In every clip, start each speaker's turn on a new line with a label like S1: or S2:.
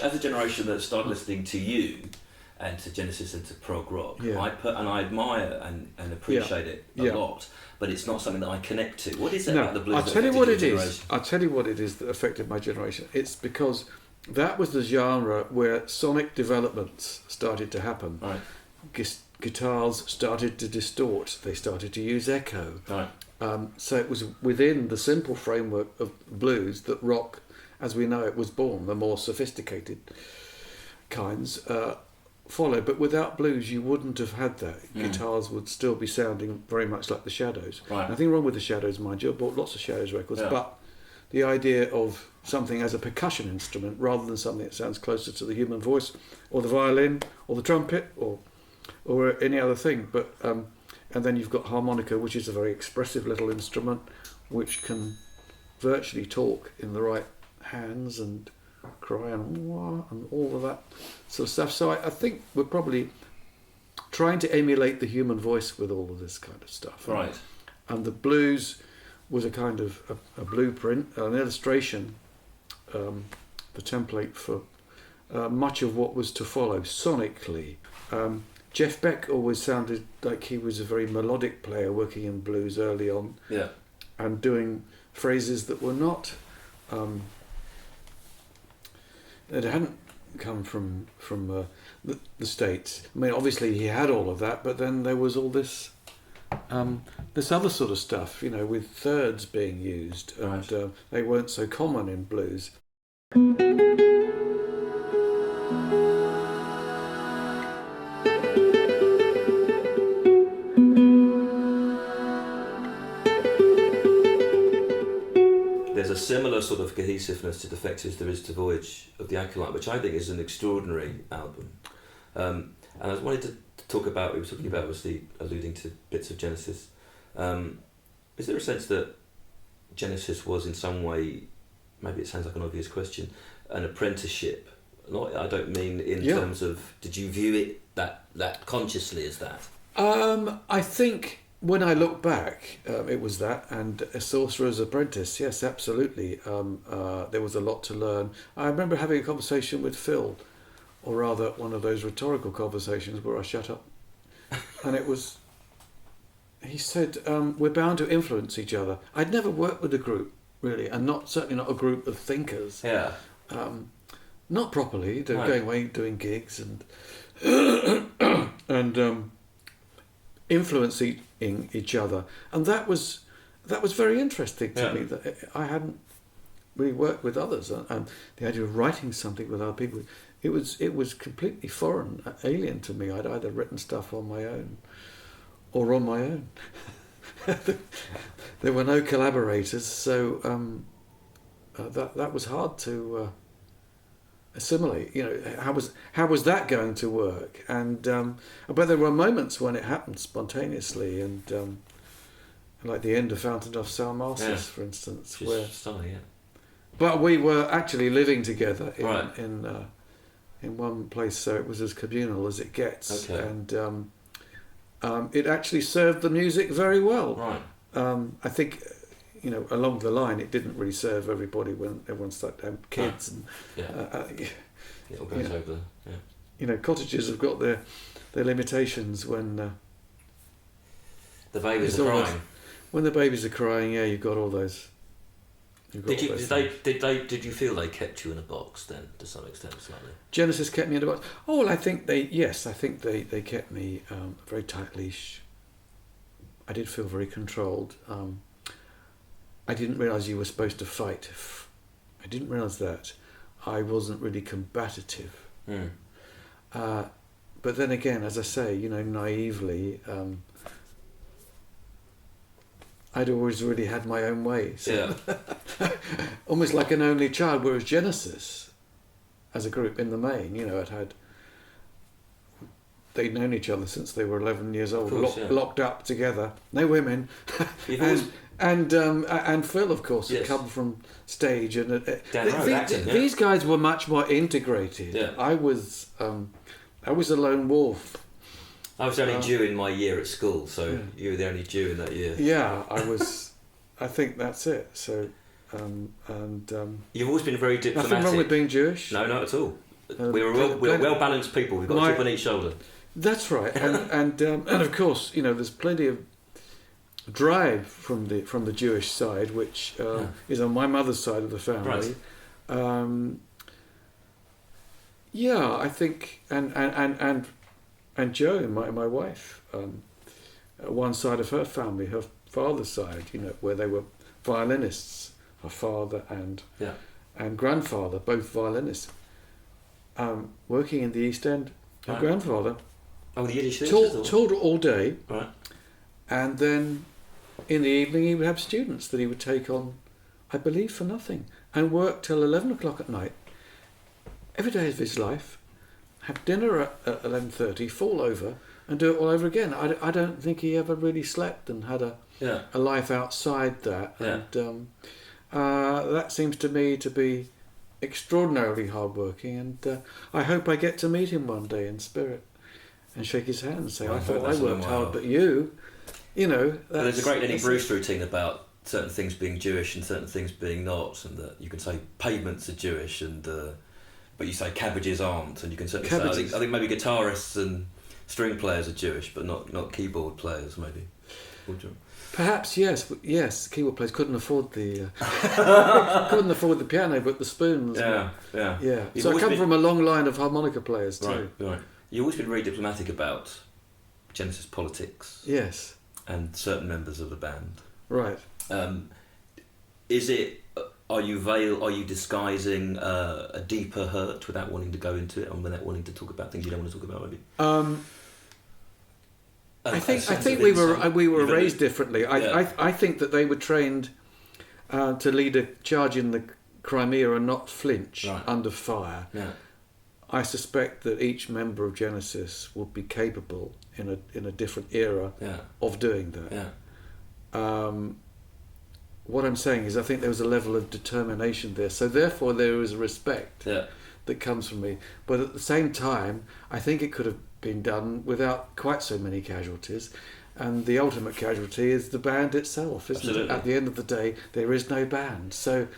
S1: as a generation that started listening to you and to Genesis and to prog rock, I admire and appreciate it a lot, but it's not something that I connect to. What is it about the blues?
S2: I'll tell you what it is. I'll tell you what it is that affected my generation. It's because that was the genre where sonic developments started to happen.
S1: Right.
S2: Guitars started to distort. They started to use echo.
S1: Right.
S2: So it was within the simple framework of blues that rock, as we know it, was born. The more sophisticated kinds followed. But without blues, you wouldn't have had that. Guitars would still be sounding very much like the Shadows.
S1: Right.
S2: Nothing wrong with the Shadows, mind you. I bought lots of Shadows records. But the idea of something as a percussion instrument rather than something that sounds closer to the human voice or the violin or the trumpet or any other thing. But and then you've got harmonica, which is a very expressive little instrument which can virtually talk in the right hands and cry and wah and all of that sort of stuff. So I think we're probably trying to emulate the human voice with all of this kind of stuff.
S1: Right.
S2: And the blues was a kind of a blueprint, an illustration, the template for much of what was to follow sonically. Jeff Beck always sounded like he was a very melodic player working in blues early on, and doing phrases that were not that hadn't come from the States. I mean, obviously he had all of that, but then there was all this this other sort of stuff, you know, with thirds being used, and they weren't so common in blues.
S1: There's a similar sort of cohesiveness to Defects as there is to Voyage of the Acolyte, which I think is an extraordinary album. And I wanted to talk about, we were talking about, obviously, alluding to bits of Genesis. Is there a sense that Genesis was in some way, maybe it sounds like an obvious question, an apprenticeship? Not, I don't mean in terms of, did you view it that consciously as that?
S2: I think when I look back, it was that, and A Sorcerer's Apprentice, yes, absolutely. There was a lot to learn. I remember having a conversation with Phil, or rather one of those rhetorical conversations where I shut up. And it was, he said, we're bound to influence each other. I'd never worked with a group, really, and certainly not a group of thinkers.
S1: Yeah.
S2: Not properly. They were going away doing gigs and influencing each other, and that was very interesting to me. That I hadn't really worked with others, and the idea of writing something with other people, it was completely foreign, alien to me. I'd either written stuff on my own or on my own. There were no collaborators, so that was hard to assimilate. You know, how was that going to work? And but there were moments when it happened spontaneously, and like the end of Fountain of Salmacis, for instance, where but we were actually living together in one place, so it was as communal as it gets, and it actually served the music very well. I think, you know, along the line, it didn't really serve everybody when everyone started to have kids. And,
S1: it all goes over. Yeah.
S2: You know, cottages have got their limitations when
S1: the babies are crying.
S2: When the babies are crying, you've got all those.
S1: Did you feel they kept you in a box then, to some extent, slightly?
S2: Genesis kept me in a box. Oh, well, I think they kept me very tight leash. I did feel very controlled. I didn't realise you were supposed to fight. I didn't realise that. I wasn't really combative. But then again, as I say, you know, naively, I'd always really had my own way. So almost like an only child, whereas Genesis, as a group in the main, you know, they'd known each other since they were 11 years old, locked up together, no women. And Phil, of course, had come from stage, and these guys were much more integrated. I was a lone wolf.
S1: I was only Jew in my year at school, so you were the only Jew in that year.
S2: Yeah, I was. I think that's it. So,
S1: you've always been very diplomatic.
S2: Nothing wrong with being Jewish.
S1: No, not at all. We're well-balanced people. We've got a chip on each shoulder.
S2: That's right, and of course, there's plenty of drive from the Jewish side, which is on my mother's side of the family.
S1: Right.
S2: I think, and Jo, my wife, one side of her family, her father's side, where they were violinists, her father and grandfather, both violinists, working in the East End. Her grandfather
S1: The Yiddish
S2: taught all day,
S1: right,
S2: and then in the evening he would have students that he would take on, I believe, for nothing, and work till 11 o'clock at night, every day of his life, have dinner at 11:30, fall over, and do it all over again. I don't think he ever really slept and had a life outside that.
S1: Yeah.
S2: And that seems to me to be extraordinarily hardworking, and I hope I get to meet him one day in spirit and shake his hand and say, I thought I worked hard, but you know...
S1: There's a great Lenny Bruce routine about certain things being Jewish and certain things being not, and that you can say pavements are Jewish, and but you say cabbages aren't, and you can certainly say, I think maybe guitarists and string players are Jewish, but not keyboard players, maybe.
S2: Perhaps yes. Keyboard players couldn't afford the piano, but the spoons.
S1: Yeah.
S2: So I come from a long line of harmonica players too.
S1: Right. You've always been very diplomatic about Genesis politics.
S2: Yes.
S1: And certain members of the band.
S2: Right.
S1: Are you disguising a deeper hurt without wanting to go into it, and without wanting to talk about things you don't want to talk about, maybe?
S2: I think we were raised differently. I think that they were trained to lead a charge in the Crimea and not flinch under fire.
S1: Yeah.
S2: I suspect that each member of Genesis would be capable in a different era of doing that.
S1: Yeah.
S2: What I'm saying is, I think there was a level of determination there. So therefore, there is a respect that comes from me. But at the same time, I think it could have been done without quite so many casualties. And the ultimate casualty is the band itself, isn't
S1: Absolutely.
S2: it? At the end of the day, there is no band. So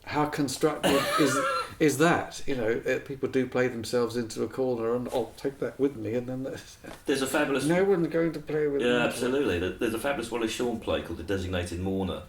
S2: how constructive is that? People do play themselves into a corner, and I'll take that with me, and then
S1: there's a fabulous...
S2: No one's going to play with me.
S1: Yeah, absolutely. There's a fabulous Wally Shawn play called The Designated Mourner,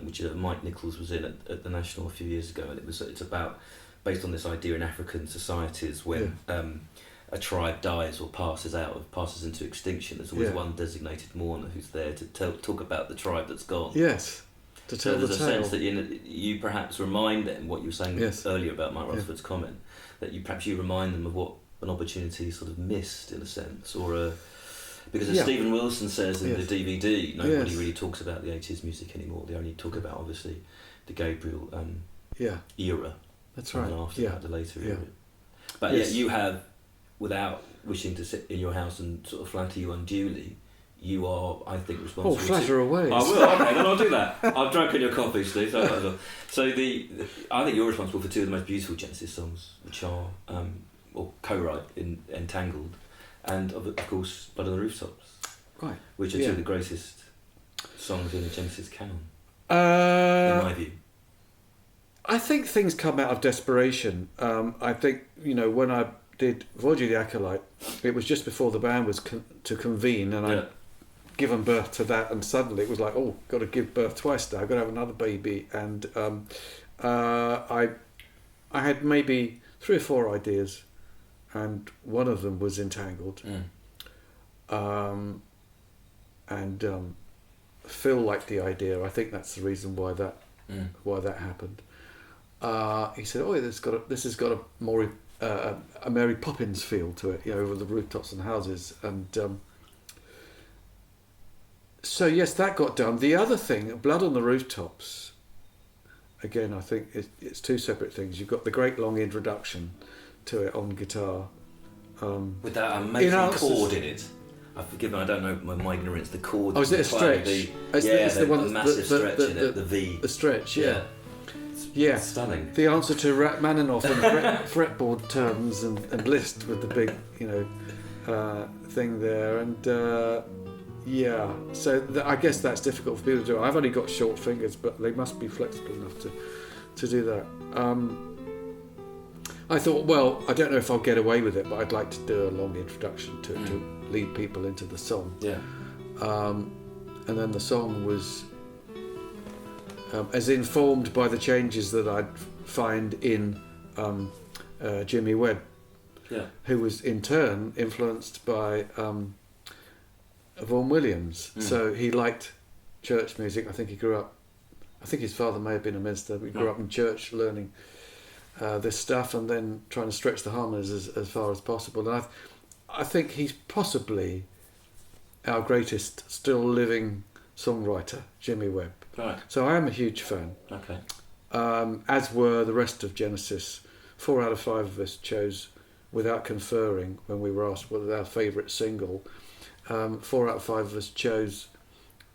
S1: which Mike Nichols was in at the National a few years ago, and it's about, based on this idea in African societies when a tribe dies or passes into extinction, there's always one designated mourner who's there to talk about the tribe that's gone.
S2: Yes. To tell
S1: there's
S2: the
S1: a
S2: tale.
S1: sense that you perhaps remind them, what you were saying earlier about Mike Rutherford's comment, that you remind them of what an opportunity sort of missed, in a sense, because as Stephen Wilson says in the DVD, nobody really talks about the 80s music anymore. They only talk about, obviously, the Gabriel era.
S2: That's right.
S1: And after that, the later era. But yet you have, without wishing to sit in your house and sort of flatter you unduly, you are, I think, responsible.
S2: Oh, flatter away.
S1: I will. Okay, then I'll do that. I've drunk on your coffee, Steve. So I think you're responsible for two of the most beautiful Genesis songs, which are or co-write in Entangled, and of course Blood on the Rooftops,
S2: right?
S1: Which are two of the greatest songs in the Genesis canon,
S2: in
S1: my view.
S2: I think things come out of desperation. I think when I did Voyage of the Acolyte, it was just before the band was to convene, and I'd given birth to that, and suddenly it was like, oh, got to give birth twice now, got to have another baby, and I had maybe 3 or 4 ideas, and one of them was Entangled, and Phil liked the idea. I think that's the reason why that happened. He said, "Oh, this has got a more a Mary Poppins feel to it, over the rooftops and houses." And so yes, that got done. The other thing, Blood on the Rooftops, again, I think it's 2 separate things. You've got the great long introduction to it on guitar,
S1: with that amazing chord in it. I don't know my ignorance. The chord.
S2: Oh, is it a stretch? It's the one,
S1: massive stretch in it. The V.
S2: The stretch, yeah.
S1: It's stunning.
S2: The answer to Rachmaninoff in fretboard terms and Liszt with the big, thing there, and so I guess that's difficult for people to do. I've only got short fingers, but they must be flexible enough to do that. I thought, well, I don't know if I'll get away with it, but I'd like to do a long introduction to lead people into the song.
S1: Yeah.
S2: And then the song was as informed by the changes that I'd find in Jimmy Webb, who was in turn influenced by Vaughan Williams. So he liked church music. I think his father may have been a minister, but he grew up in church learning this stuff and then trying to stretch the harmonies as far as possible. And I think he's possibly our greatest still living songwriter, Jimmy Webb.
S1: Right.
S2: So I am a huge fan.
S1: Okay.
S2: As were the rest of Genesis. 4 out of 5 of us chose, without conferring, when we were asked what was our favourite single, 4 out of 5 of us chose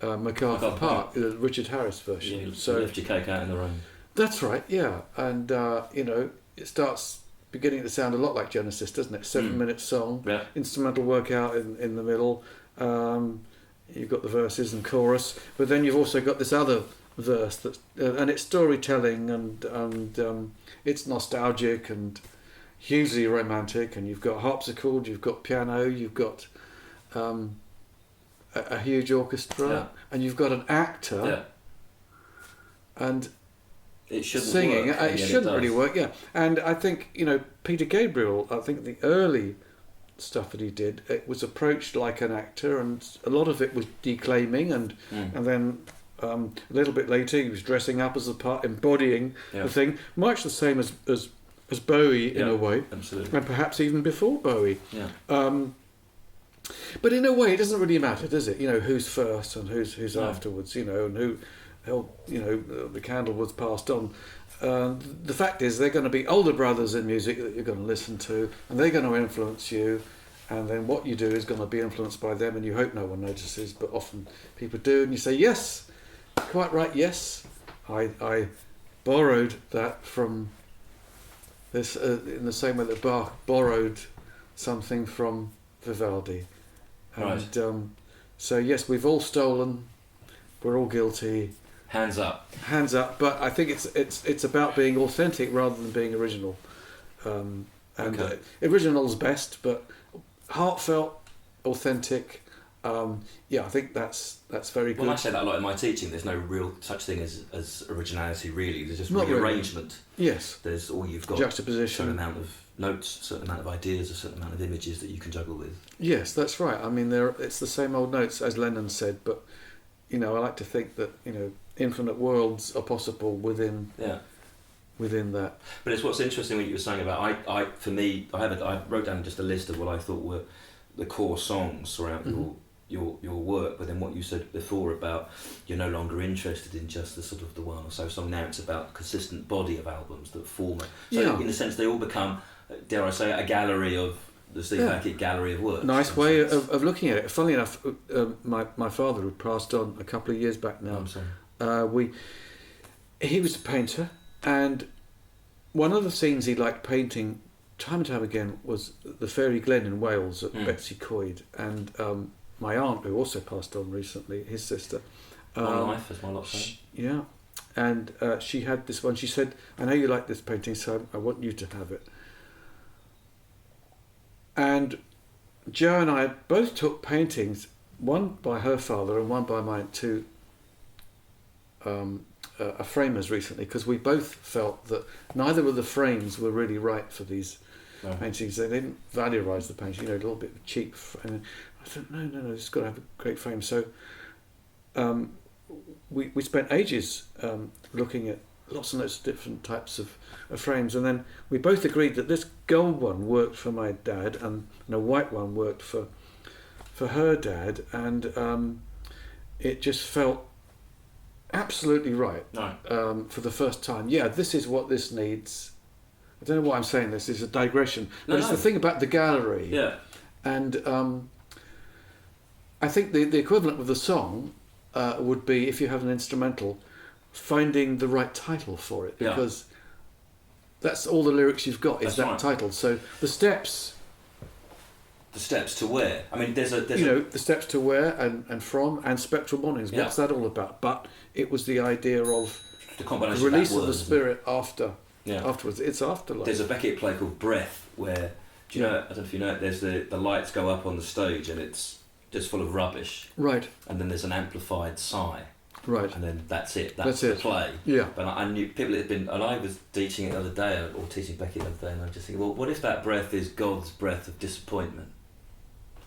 S2: MacArthur Park, the Richard Harris version.
S1: You
S2: so
S1: left your cake out in the rain.
S2: That's right, yeah. And, it starts beginning to sound a lot like Genesis, doesn't it? 7-minute song, instrumental workout in the middle. You've got the verses and chorus, but then you've also got this other verse that's and it's storytelling and it's nostalgic and hugely romantic, and you've got harpsichord, you've got piano, you've got a huge orchestra, and you've got an actor, and
S1: it shouldn't
S2: singing.
S1: Work,
S2: it shouldn't really work, And I think Peter Gabriel. I think the early stuff that he did, it was approached like an actor, and a lot of it was declaiming, and then a little bit later he was dressing up as a part, embodying the thing, much the same as Bowie in a way,
S1: absolutely,
S2: and perhaps even before Bowie. But in a way, it doesn't really matter, does it? Who's first and who's afterwards. And who, the candle was passed on. The fact is, they're going to be older brothers in music that you're going to listen to, and they're going to influence you, and then what you do is going to be influenced by them, and you hope no one notices, but often people do, and you say, yes, quite right, yes, I borrowed that from this, in the same way that Bach borrowed something from Vivaldi. And so yes, we've all stolen, we're all guilty.
S1: Hands up.
S2: Hands up, but I think it's about being authentic rather than being original. Original's best, but heartfelt, authentic. I think that's very good.
S1: Well, I say that a lot in my teaching. There's no real such thing as originality, really. There's just
S2: Not
S1: rearrangement.
S2: Really. Yes.
S1: There's all you've got.
S2: Juxtaposition.
S1: A certain amount of notes, a certain amount of ideas, a certain amount of images that you can juggle with.
S2: Yes, that's right. I mean, it's the same old notes as Lennon said, but I like to think that infinite worlds are possible within that.
S1: But it's what's interesting what you were saying about I wrote down just a list of what I thought were the core songs throughout your work, but then what you said before about you're no longer interested in just the sort of the one or so song. Now it's about a consistent body of albums that form it. So in a sense they all become, dare I say, a gallery of the Steve Hackett gallery of work.
S2: Nice way of looking at it. Funnily enough, my father, who passed on a couple of years back now, he was a painter, and one of the scenes he liked painting time and time again was the Fairy Glen in Wales at Betsy Coed, and my aunt, who also passed on recently, his sister.
S1: Long life, as my lot say.
S2: Yeah, and she had this one. She said, "I know you like this painting, so I want you to have it." And Joe and I both took paintings, one by her father and one by mine, to a framers recently, because we both felt that neither of the frames were really right for these paintings. They didn't valorize the painting, a little bit cheap. And I thought, no, it's got to have a great frame. So we spent ages looking at lots and lots of different types of frames, and then we both agreed that this gold one worked for my dad, and a white one worked for her dad, and it just felt absolutely right for the first time. This is what this needs. I don't know why I'm saying this. It's a digression, but it's the thing about the gallery. Yeah, and I think the equivalent with the song would be, if you have an instrumental, finding the right title for it, because that's all the lyrics you've got is that title. So the steps to where? I mean, there's the steps to where and from, and spectral mornings. What's that all about? But it was the idea of
S1: the combination
S2: release
S1: of
S2: the spirit after
S1: Yeah.
S2: Afterwards, it's afterlife.
S1: There's a Beckett play called Breath where, do you know, I don't know if you know it, there's the lights go up on the stage and it's just full of rubbish.
S2: Right.
S1: And then there's an amplified sigh.
S2: Right.
S1: And then that's it. That's the
S2: it.
S1: play.
S2: Yeah.
S1: But I knew people that had been, and I was teaching it the other day, or teaching Beckett the other day, and I was just thinking, well, what if that breath is God's breath of disappointment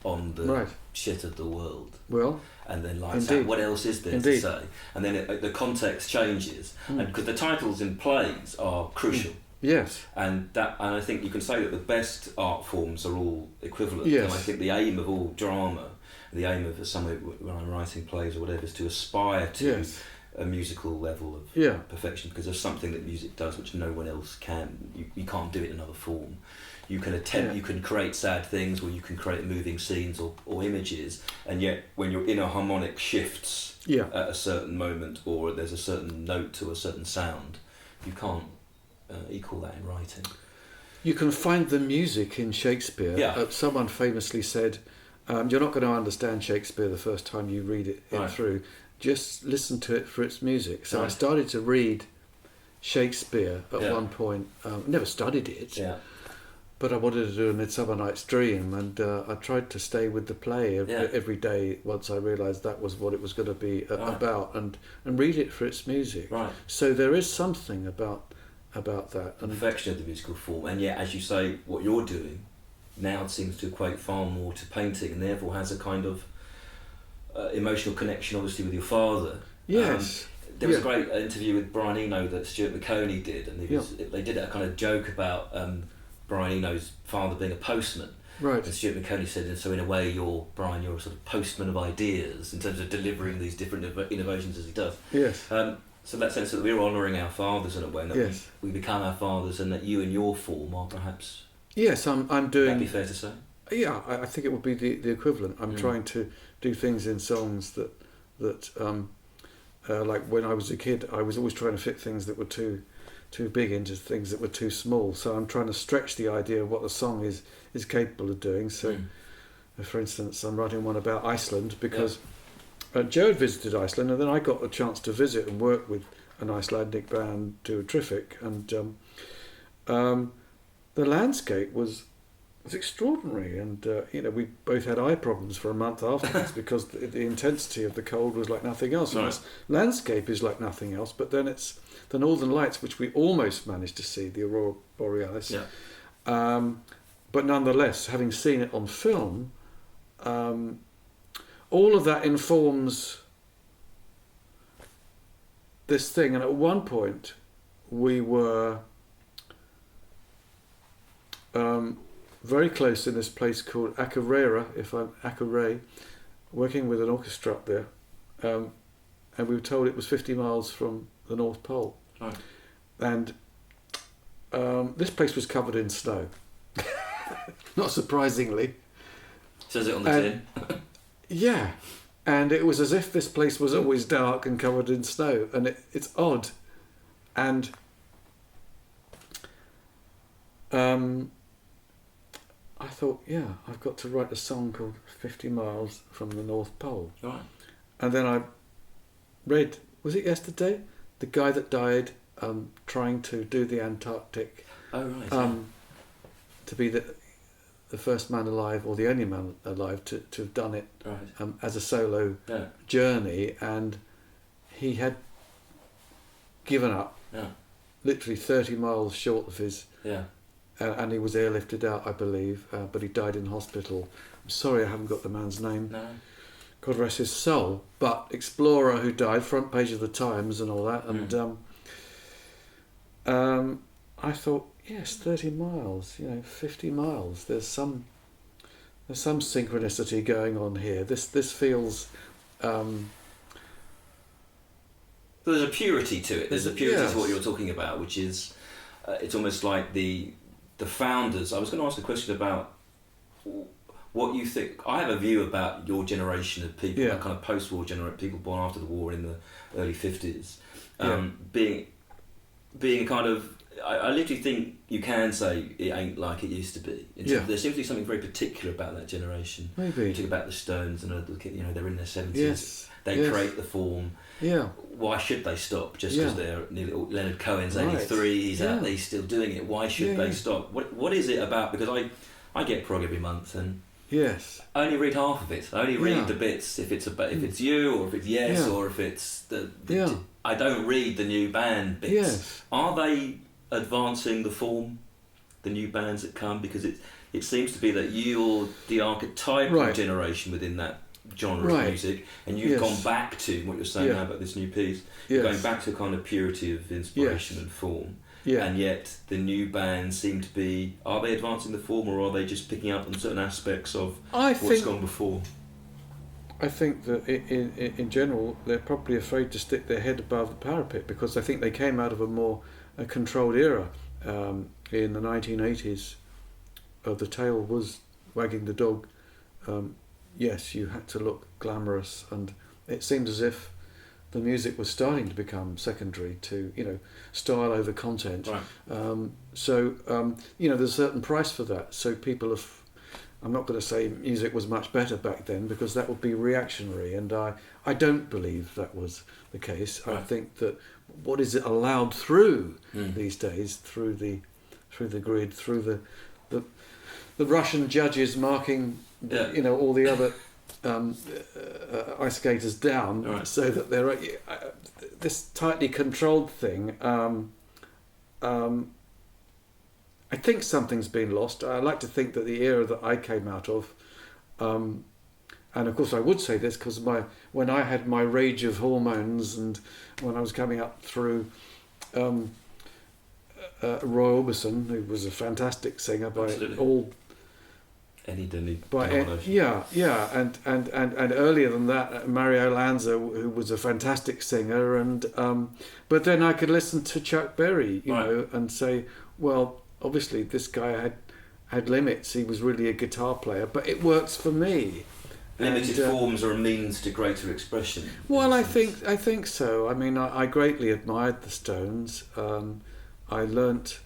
S1: on the shit of the world?
S2: Well,
S1: and then lights out. What else is there to say? And then the context changes, and because the titles in plays are crucial.
S2: Yes.
S1: And I think you can say that the best art forms are all equivalent.
S2: Yes.
S1: And I think the aim of all drama, the aim of somebody when I'm writing plays or whatever, is to aspire to a musical level of perfection, because there's something that music does which no one else can. You can't do it in another form. You can attempt, you can create sad things, or you can create moving scenes or images, and yet when your inner harmonic shifts at a certain moment, or there's a certain note to a certain sound, you can't equal that in writing.
S2: You can find the music in Shakespeare.
S1: Yeah.
S2: Someone famously said, you're not going to understand Shakespeare the first time you read it through. Just listen to it for its music. So I started to read Shakespeare at one point. Never studied it, but I wanted to do A Midsummer Night's Dream, and I tried to stay with the play every day once I realised that was what it was going to be about, and read it for its music.
S1: Right.
S2: So there is something about that.
S1: The perfection of the musical form, and yet, as you say, what you're doing now seems to equate far more to painting, and therefore has a kind of emotional connection, obviously, with your father.
S2: Yes.
S1: There was a great interview with Brian Eno that Stuart McConey did, and they did a kind of joke about Brian Eno's father being a postman.
S2: Right.
S1: And Stuart McConey said, and so in a way, you're a sort of postman of ideas in terms of delivering these different innovations as he does.
S2: Yes.
S1: So that sense that we're honouring our fathers in a way, and that we become our fathers, and that you in your form are perhaps...
S2: Yes, I'm doing...
S1: Would that be fair to say?
S2: Yeah, I think it would be the equivalent. I'm trying to do things in songs that like when I was a kid, I was always trying to fit things that were too big into things that were too small. So I'm trying to stretch the idea of what the song is capable of doing. So, for instance, I'm writing one about Iceland because Joe had visited Iceland, and then I got a chance to visit and work with an Icelandic band, do a triffic, and the landscape was extraordinary, and we both had eye problems for a month afterwards because the intensity of the cold was like nothing else. And this landscape is like nothing else, but then it's the Northern Lights, which we almost managed to see, the Aurora Borealis. Yeah. But nonetheless, having seen it on film, all of that informs this thing. And at one point, we were very close in this place called Akureyri, working with an orchestra up there, and we were told it was 50 miles from the North Pole.
S1: Right.
S2: And this place was covered in snow, not surprisingly.
S1: Says it on the tin.
S2: Yeah, and it was as if this place was always dark and covered in snow, and it's odd. And I thought, I've got to write a song called 50 Miles from the North Pole.
S1: Right.
S2: And then I read, was it yesterday? The guy that died trying to do the Antarctic.
S1: Oh, right.
S2: To be the first man alive, or the only man alive to have done it as a solo journey. And he had given up, literally 30 miles short of his... and he was airlifted out, I believe, but he died in hospital. I'm sorry I haven't got the man's name.
S1: No.
S2: God rest his soul. But explorer who died, front page of the Times and all that. And I thought, yes, 30 miles, 50 miles. There's some synchronicity going on here. This feels...
S1: There's a purity to it. There's a purity to what you're talking about, which is... it's almost like the founders. I was going to ask a question about what you think. I have a view about your generation of people, that kind of post-war generation, people born after the war in the early 50s, being kind of I literally think you can say it ain't like it used to be. There seems to be something very particular about that generation.
S2: Maybe.
S1: You talk about the Stones, and they're in their 70s.
S2: Yes.
S1: They create the form.
S2: Yeah.
S1: Why should they stop? Just because they're nearly Leonard Cohen's 83, he's out there, he's still doing it. Why should they stop? What is it about? Because I get prog every month, and
S2: yes,
S1: I only read half of it. I only read the bits if it's you, or if it's Yes, or if it's the I don't read the new band bits.
S2: Yes.
S1: Are they advancing the form, the new bands that come? Because it seems to be that you're the archetypal generation within that genre of music, and you've gone back to what you're saying now about this new piece. You're going back to a kind of purity of inspiration and form. Yeah. And yet the new bands seem to be, are they advancing the form, or are they just picking up on certain aspects of what's gone before?
S2: I think that in general they're probably afraid to stick their head above the parapet, because I think they came out of a more controlled era. In the 1980s, the tail was wagging the dog. Yes, you had to look glamorous, and it seemed as if the music was starting to become secondary to, style over content.
S1: Right.
S2: There's a certain price for that. So people have, I'm not going to say music was much better back then, because that would be reactionary, and I don't believe that was the case. Right. I think that what is it allowed through these days, through the grid, through the Russian judges marking all the other ice skaters down, so that they're this tightly controlled thing. I think something's been lost. I like to think that the era that I came out of, and of course I would say this because when I had my rage of hormones, and when I was coming up through Roy Orbison, who was a fantastic singer by all.
S1: And
S2: earlier than that, Mario Lanza, who was a fantastic singer, and but then I could listen to Chuck Berry, and say, well, obviously this guy had limits. He was really a guitar player, but it works for me.
S1: Limited forms are a means to greater expression.
S2: Well, I think so. I mean, I greatly admired the Stones. I learnt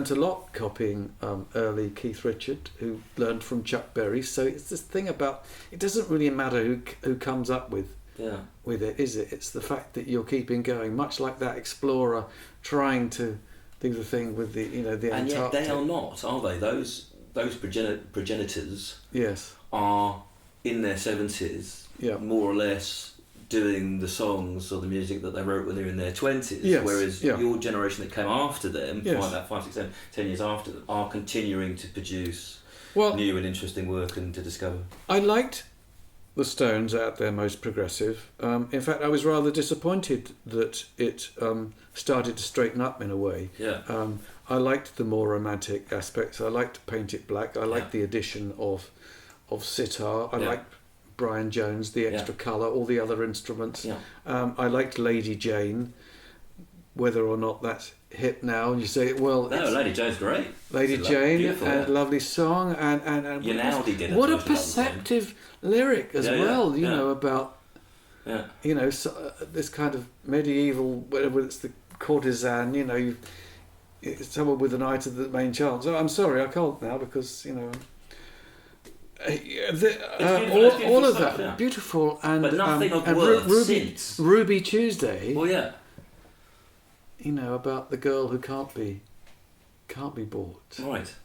S2: a lot copying early Keith Richard, who learned from Chuck Berry. So it's this thing about, it doesn't really matter who comes up with it, is it? It's the fact that you're keeping going, much like that explorer trying to do the thing with the the
S1: and
S2: Antarctic.
S1: Yet they are not, are they? Those progenitors
S2: yes
S1: are in their 70s, more or less doing the songs or the music that they wrote when they were in their 20s, whereas your generation that came after them, 5, 6, 7, 10 years after them, are continuing to produce new and interesting work and to discover.
S2: I liked the Stones at their most progressive. In fact, I was rather disappointed that it started to straighten up in a way. I liked the more romantic aspects. I liked Paint It Black. I liked the addition of sitar. I liked Brian Jones, the extra colour, all the other instruments. I liked Lady Jane, whether or not that's hip now. And you say, well,
S1: no, Lady Jane's great.
S2: Lady Jane, and lovely song, and
S1: Yinaldi did
S2: what a perceptive lyric as well. You know about this kind of medieval, whether it's the courtesan, someone with an eye to the main chance. Oh, I'm sorry, I can't now because all of that beautiful, and
S1: but nothing of worth since
S2: Ruby Tuesday.
S1: Well,
S2: about the girl who can't be bought.
S1: Right.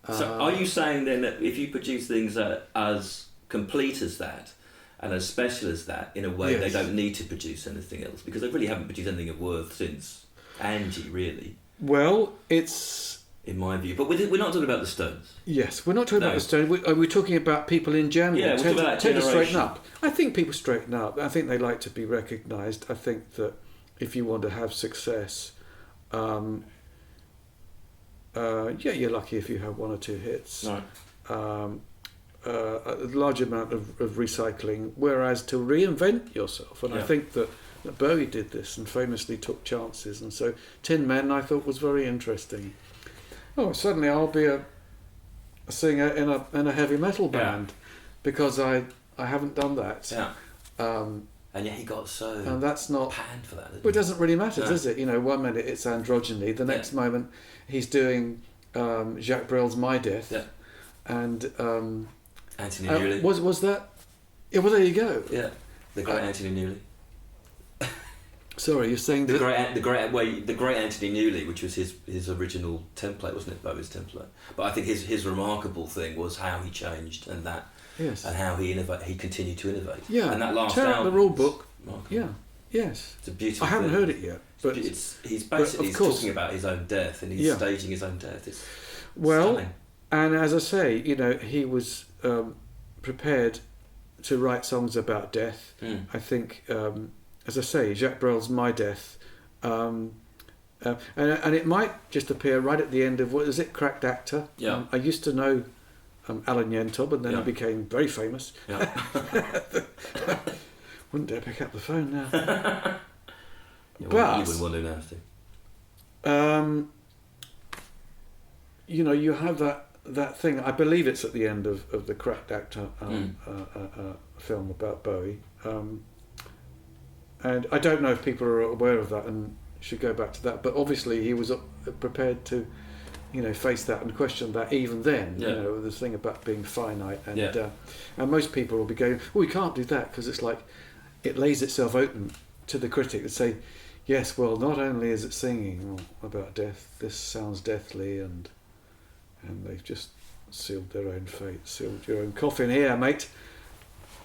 S1: So, are you saying then that if you produce things as complete as that and as special as that, in a way, they don't need to produce anything else, because they really haven't produced anything of worth since Angie, really?
S2: Well, it's.
S1: In my view, but we're not talking about the Stones.
S2: Yes, we're not talking about the Stones. We're talking about people in general.
S1: Yeah, we're talking about that generation.
S2: To straighten up. I think people straighten up. I think they like to be recognised. I think that if you want to have success, you're lucky if you have one or two hits.
S1: Right.
S2: A large amount of recycling, whereas to reinvent yourself, and I think that Bowie did this and famously took chances, and so Tin Men I thought was very interesting. Oh, suddenly I'll be a singer in a heavy metal band because I haven't done that.
S1: And yet he got so
S2: and that's not
S1: panned for that.
S2: Well, it doesn't really matter,
S1: No.
S2: does it? You know, one minute it's androgyny, the next moment he's doing Jacques Brel's My Death, and
S1: Anthony Newley.
S2: Was that? Yeah, well, there you go.
S1: Yeah, the great Anthony Newley.
S2: Sorry, you're saying
S1: the great Anthony Newley, which was his original template, wasn't it? Bowie's template. But I think his remarkable thing was how he changed and that.
S2: Yes.
S1: And how he continued to innovate.
S2: Yeah.
S1: And that last
S2: Tear Up
S1: album.
S2: the Rule Book.
S1: Remarkable.
S2: Yeah. Yes.
S1: It's a beautiful
S2: I haven't
S1: thing.
S2: heard it yet, but
S1: he's basically talking about his own death and he's staging his own death. It's stunning.
S2: And as I say, you know, he was prepared to write songs about death. I think, as I say, Jacques Brel's My Death, and it might just appear right at the end of what is it, Cracked Actor.
S1: Yeah.
S2: I used to know Alan Yentob, and then he became very famous.
S1: Yeah.
S2: Wouldn't dare pick up the phone now.
S1: You
S2: But
S1: wouldn't want to now, Steve.
S2: you know, you have that thing. I believe it's at the end of the Cracked Actor film about Bowie, and I don't know if people are aware of that and should go back to that. But obviously, he was prepared to, you know, face that and question that even then. You know, the thing about being finite, and most people will be going, "Oh, we can't do that," because it's like it lays itself open to the critic to say, "Yes, well, not only is it singing about death, this sounds deathly, and they've just sealed their own fate, sealed your own coffin here, mate."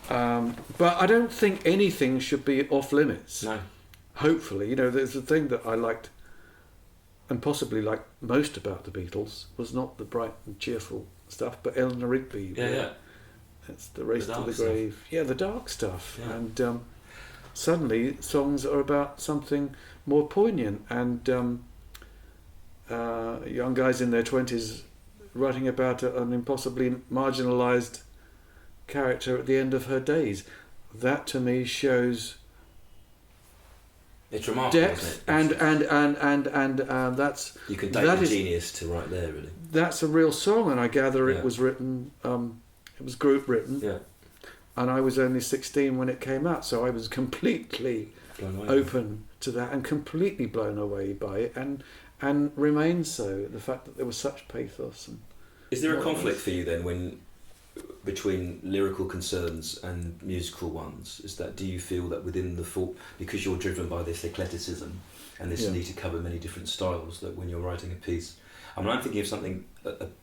S2: But I don't think anything should be off limits.
S1: No.
S2: Hopefully, you know, there's the thing that I liked, and possibly liked most about the Beatles, was not the bright and cheerful stuff, but Eleanor Rigby.
S1: Yeah.
S2: It's the race
S1: The
S2: to the
S1: dark stuff.
S2: grave. Yeah, the dark stuff.
S1: Yeah.
S2: And suddenly songs are about something more poignant, and young guys in their 20s writing about an impossibly marginalised character at the end of her days. That to me shows
S1: It's remarkable,
S2: depth,
S1: isn't it?
S2: and that's
S1: You can date the genius to right there, really.
S2: that's a real song, and I gather it was written. It was group written.
S1: Yeah.
S2: And I was only 16 when it came out, so I was completely open to that and completely blown away by it, and remained so. The fact that there was such pathos. And
S1: is there a conflict for you then between lyrical concerns and musical ones? Is that, do you feel that within the thought, because you're driven by this eclecticism and this need to cover many different styles, that when you're writing a piece, I mean, I'm thinking of something,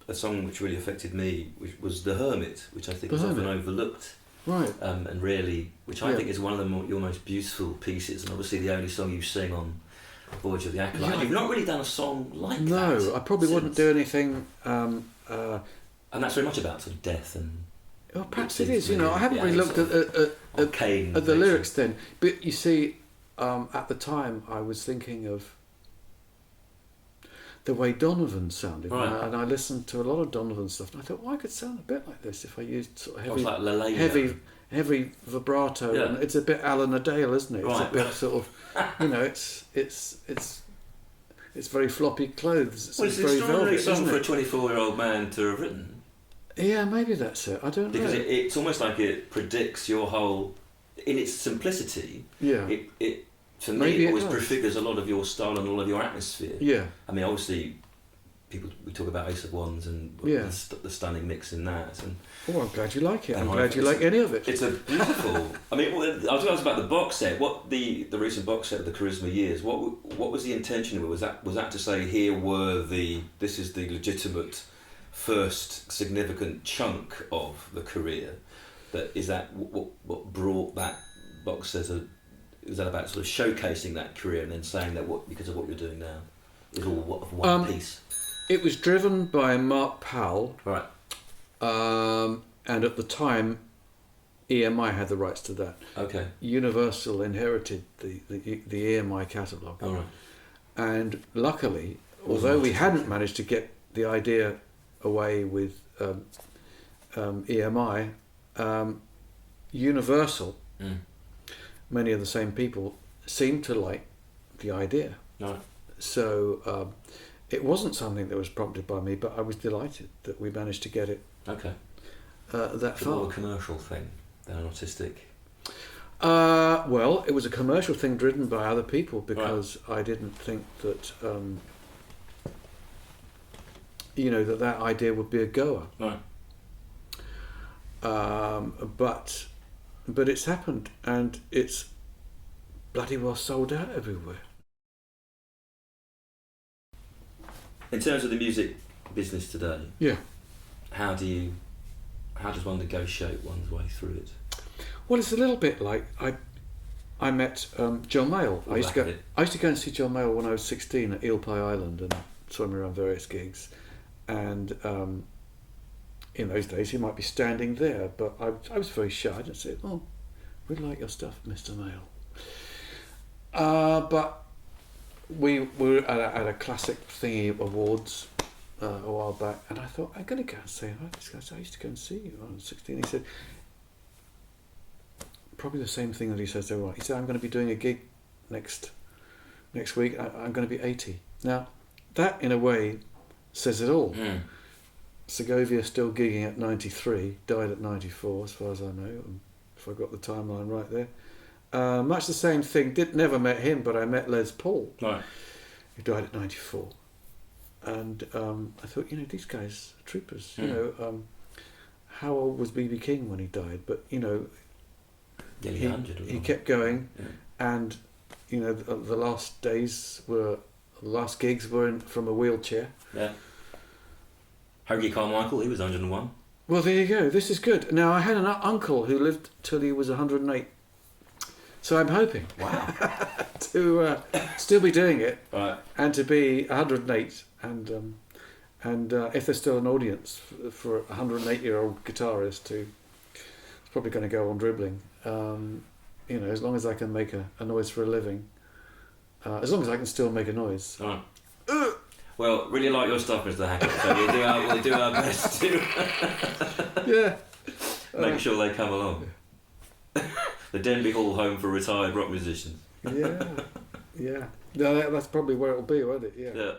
S1: a song which really affected me, which was The Hermit, which I think is often overlooked.
S2: Right.
S1: And really, which I think is one of your most beautiful pieces, and obviously the only song you sing on Voyage of the Acolyte.
S2: Yeah.
S1: You've not really done a song like that.
S2: No, I probably wouldn't do anything.
S1: And that's very much about sort of death and.
S2: Well, perhaps it is. You know, I haven't really looked at the lyrics then, but you see, at the time I was thinking of the way Donovan sounded, and I listened to a lot of Donovan stuff, and I thought, well, I could sound a bit like this if I used sort of heavy vibrato, and it's a bit Alan Adale, isn't it? It's a bit sort of, you know, it's very floppy clothes.
S1: It's an extraordinary song for a 24-year-old man to have written.
S2: Yeah, maybe that's it. I don't know.
S1: Because it's almost like it predicts your whole, in its simplicity. Yeah. It for me, it always prefigures a lot of your style and all of your atmosphere. Yeah. I mean, obviously, we talk about Ace of Wands and the stunning mix in that. And
S2: I'm glad you like it. I'm glad you like any of it.
S1: It's a beautiful. I mean, I was going to ask about the box set. What the recent box set of the Charisma Years? What was the intention of it? Was that to say this is the legitimate first significant chunk of the career? Is that what brought that box set? Is that about sort of showcasing that career and then saying that because of what you're doing now is all of one piece?
S2: It was driven by Mark Powell.
S1: Right.
S2: And at the time, EMI had the rights to that.
S1: Okay.
S2: Universal inherited the EMI catalogue.
S1: All right.
S2: And luckily, although we hadn't managed to get the idea away with EMI, Universal, many of the same people seemed to like the idea.
S1: Right.
S2: So it wasn't something that was prompted by me, but I was delighted that we managed to get it.
S1: Okay.
S2: That far.
S1: More a commercial thing than an artistic.
S2: Well, it was a commercial thing driven by other people because I didn't think that, that idea would be a goer.
S1: Right.
S2: But it's happened, and it's bloody well sold out everywhere.
S1: In terms of the music business today,
S2: Yeah.
S1: how does one negotiate one's way through it?
S2: Well, it's a little bit like I met John Mayall. I used to go and see John Mayall when I was 16 at Eel Pie Island and saw him around various gigs. And in those days, he might be standing there, but I was very shy. I didn't say, "Oh, we like your stuff, Mr. Mayall." But we were at a classic thingy awards a while back, and I thought, I'm going to go and say hi to this guy. So I used to go and see you when I was 16. He said, probably the same thing that he says to everyone. He said, I'm going to be doing a gig next week. I'm going to be 80. Now, that in a way says it all.
S1: Mm.
S2: Segovia still gigging at 93, died at 94 as far as I know, if I got the timeline right there. Much the same thing, never met him, but I met Les Paul,
S1: Right.
S2: who died at 94. And I thought, these guys are troopers. How old was B.B. King when he died? But,
S1: Nearly 100.
S2: he kept going,
S1: Yeah.
S2: and the last gigs were from a wheelchair.
S1: Yeah. Hoagie Carmichael, he was 101.
S2: Well, there you go. This is good. Now, I had an uncle who lived till he was 108, so I'm hoping
S1: Wow.
S2: to still be doing it,
S1: Right.
S2: and to be 108, and if there's still an audience for a 108-year-old guitarist who's probably going to go on dribbling. As long as I can make a noise for a living, as long as I can still make a noise.
S1: Right. Well, really like your stuff, Mr. Hackett, so we'll do our best to
S2: Yeah.
S1: make sure they come along. The Denby Hall home for retired rock musicians.
S2: Yeah. No, that's probably where it'll be, won't it? Yeah.
S1: Yeah.